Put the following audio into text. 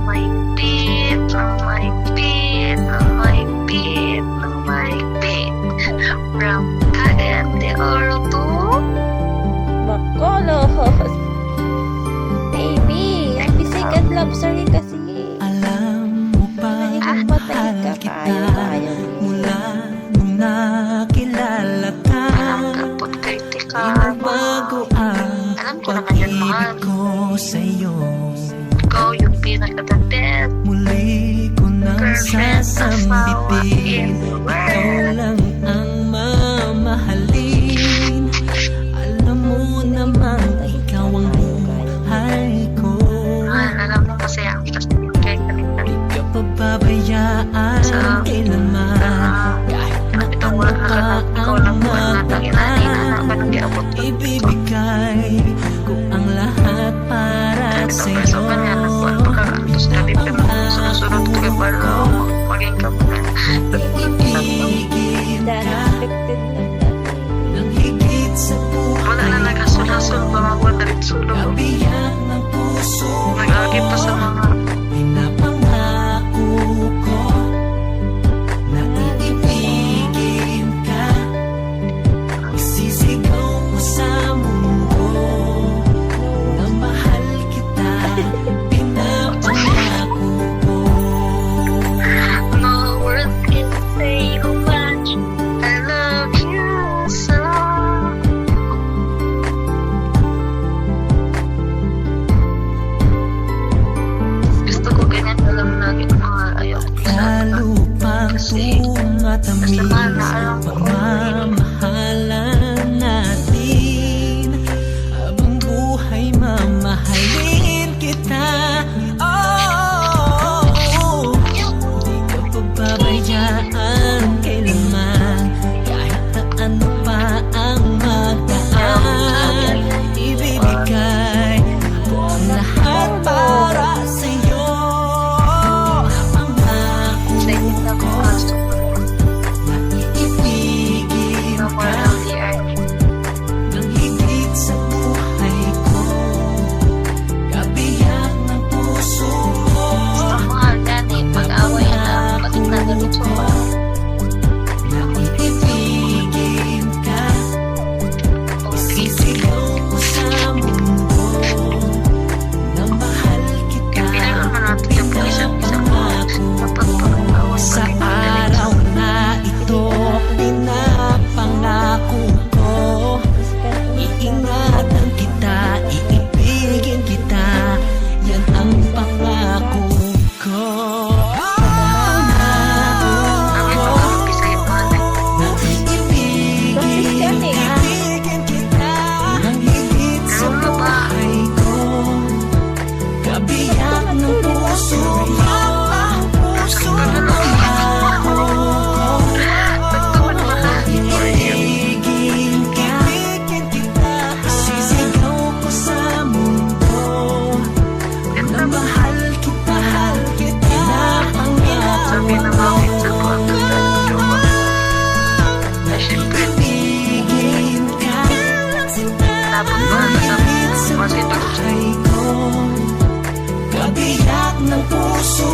mahigpit, ng mahigpit, ng mahigpit, ng mahigpit. From Cagayan de Oro to Bacolod. Baby, happy second love story kasi. Alam mo ba, mahal kita mula nung nakilala ka. alam ka po't kritikal mo. Bago ang Alam ko naman yan, mahal. pag-ibig ko sa'yo. Ikaw yung pinaka-the best Muli ko nang girlfriend, asawa in sasambitin, the ikaw world. lang ang mamahalin. Alam mo naman, ikaw ang buhay ko. Mahal, alam mo masaya ako kasi kay kanina. Di ka pababayaan So, kailanman. Kahit na Itong ano wala pa ikaw ang lang po ang natang inani na naman magdaan, nag-iabot. ibibigay ko ang lahat para Kasi sa'yo. pa niya, nagpapakarantos na dito mo. Susunod ko yung balo, maging ka mo na. Ibigin That ka expected lang natin. ng higit sa Wala na buhay nagasul-hasul, mga buwan na rin sulong. Kabiyak ng puso Nag-agip pa sa mga pinapangako ko na iibigin ka. Isisigaw mo sa mundo na mahal kita. Pinapangako ko. no words can say how much I love you so. Gusto ko ganyan na lang lagi mga ayaw ko sa Lalo pang Kasi tumatamis basta mahal na alam ko pagmamahalan natin. Habang buhay mamahalin kita. Oh, di ka pababayaan kailanman. Kahit na ano pa ang magdaan, ibibigay ko ang lahat para sa'yo. Pangako sa inyo na ko mga gusto ko na iibigin na ka more healthier. ng higit sa buhay ko. Kabiyak ng puso ko. Gusto ko nga gani, pag-away na, pag nagalit ko pa. Na iibigin ka. Isisigaw mo sa mundo na mahal kita. Kailangan man natin yung isa't isa mo. Dapat Pinapangako ko pag-away sa maging magalit. araw na ito. Pinapangako ko iingatan kita, iibigin kita. Yan ang pangako ko. Ang ito ang Bisaya mahal. Na iibigin kita ng higit sa buhay ko. Kabiyak ng puso ko. Puso ko pangako ko. Nagtuman mahal for you. Iibigin ka, isisigaw ko sa mundo na mahal kita, Sabi na bakit sa ko ang ganda ng jowa. Na syempre, Ibigin ka, dapat ba sa masito kabiyak ng puso